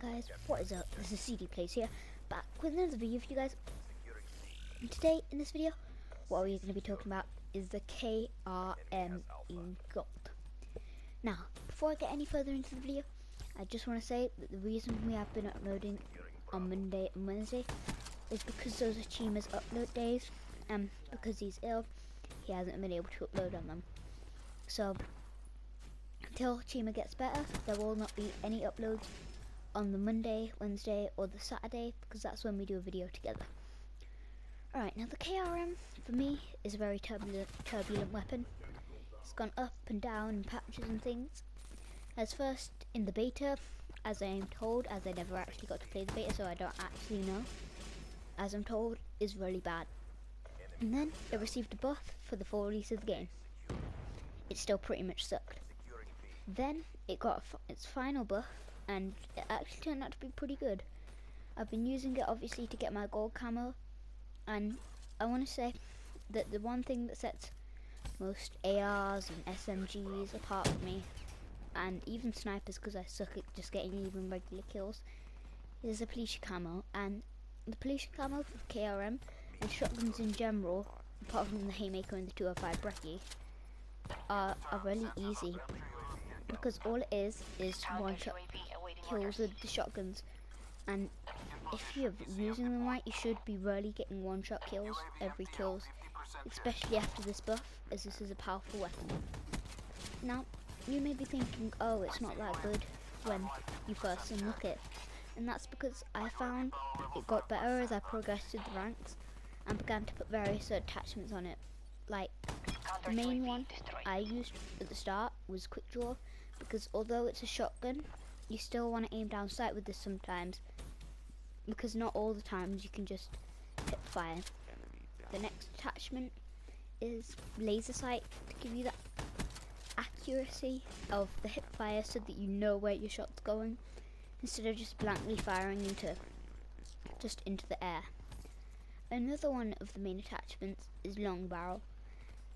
Hi guys, what is up? This is CD Plays here, back with another video for you guys. And today, in this video, what we're going to be talking about is the KRM in gold. Now, before I get any further into the video, I just want to say that the reason we have been uploading on Monday and Wednesday is because those are Chima's upload days, and because he's ill, he hasn't been able to upload on them. So, until Chima gets better, there will not be any uploads on the Monday, Wednesday, or the Saturday, because that's when we do a video together. Alright, now the KRM, for me, is a very turbulent weapon. It's gone up and down in patches and things. As first, in the beta, as I am told, as I never actually got to play the beta, so I don't actually know, as I'm told, is really bad. And then, it received a buff for the full release of the game. It still pretty much sucked. Then, it got its final buff, and it actually turned out to be pretty good. I've been using it obviously to get my gold camo, and I want to say that the one thing that sets most ARs and SMGs apart from me, and even snipers because I suck at just getting even regular kills, is the police camo. And the police camo for KRM and shotguns in general, apart from the haymaker and the 205 brecci, are really easy, because all it is one shot kills with the shotguns, and if you're using them right, you should be really getting one shot kills every kills, especially after this buff, as this is a powerful weapon. Now, you may be thinking, oh, it's not that good when you first unlock it, and that's because I found it got better as I progressed through the ranks and began to put various attachments on it. Like, the main one I used at the start was quick draw, because although it's a shotgun, you still want to aim down sight with this sometimes, because not all the times you can just hip fire. The next attachment is laser sight, to give you that accuracy of the hip fire so that you know where your shot's going, instead of just blankly firing into the air. Another one of the main attachments is long barrel.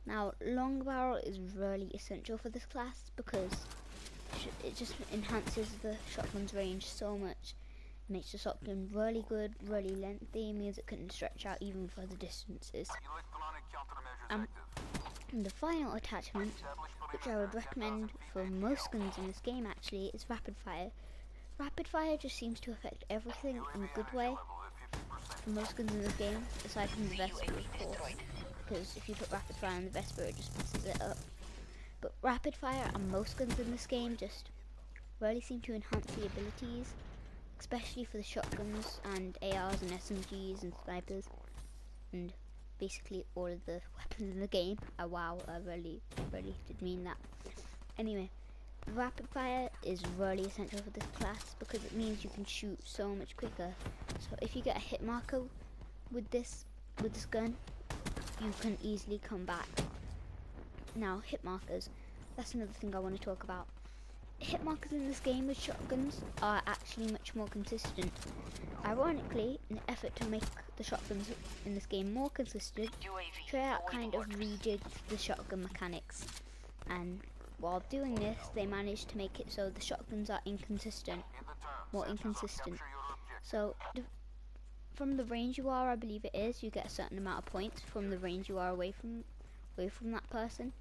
Now, long barrel is really essential for this class because it just enhances the shotgun's range so much. It makes the shotgun really good, really lengthy, means it can stretch out even further distances. And the final attachment, which I would recommend for most guns in this game actually, is rapid fire. Rapid fire just seems to affect everything in a good way for most guns in this game, aside from the Vesper, of course, because if you put rapid fire on the Vesper, it just messes it up. But rapid fire and most guns in this game just really seem to enhance the abilities, especially for the shotguns and ARs and SMGs and snipers, and basically all of the weapons in the game. Wow, I really did mean that. Anyway, rapid fire is really essential for this class because it means you can shoot so much quicker. So if you get a hit marker with this gun, you can easily come back. Now, hit markers, that's another thing I want to talk about. Hit markers in this game with shotguns are actually much more consistent. Ironically, in an effort to make the shotguns in this game more consistent, Treyarch kind of rejigged the shotgun mechanics, and while doing this, they managed to make it so the shotguns are more inconsistent. So, from the range you are, I believe it is, you get a certain amount of points from the range you are away from that person,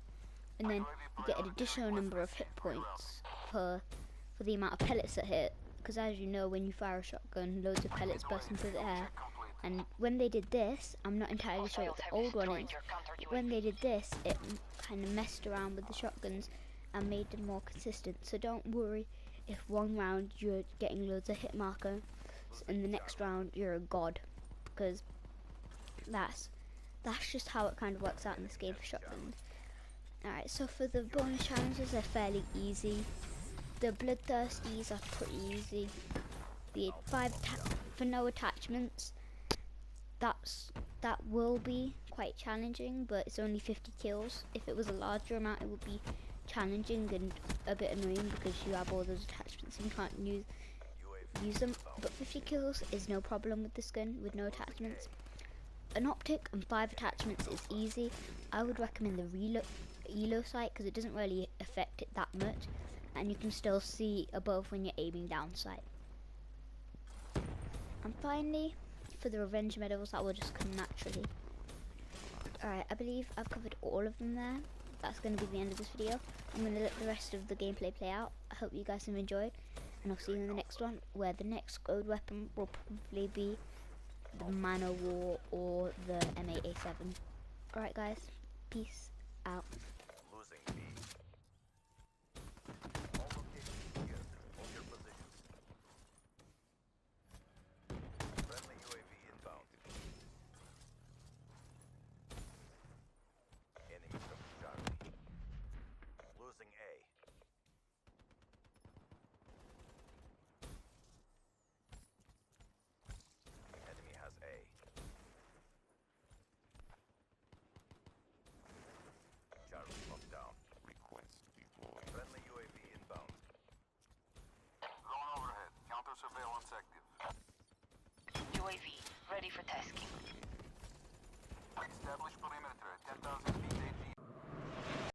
and then you get an additional number of hit points for the amount of pellets that hit, because as you know, when you fire a shotgun, loads of pellets burst into the air. And when they did this, I'm not entirely sure what the old one is, but when they did this, it kind of messed around with the shotguns and made them more consistent. So don't worry if one round you're getting loads of hit markers and the next round you're a god, because that's just how it kind of works out in this game for shotguns. Alright, so for the bonus challenges, they're fairly easy. The bloodthirsties are pretty easy. The 5 for no attachments, that will be quite challenging, but it's only 50 kills. If it was a larger amount, it would be challenging and a bit annoying because you have all those attachments and you can't use them. But 50 kills is no problem with this gun with no attachments. An optic and 5 attachments is easy. I would recommend the elo sight because it doesn't really affect it that much, and you can still see above when you're aiming down sight. And finally, for the revenge medals, that will just come naturally. Alright, I believe I've covered all of them there. That's going to be the end of this video. I'm going to let the rest of the gameplay play out. I hope you guys have enjoyed, and I'll see you in the next one, where the next gold weapon will probably be the Man O' War or the M8A7. Alright guys, peace out. Losing B. All locations secured. Hold your positions. Friendly UAV inbound. Enemy took Charlie. Losing A. Enemy has A. Charlie locked down. Request deployed. Friendly UAV inbound. Drone overhead. Counter surveillance active. UAV ready for tasking. Establish perimeter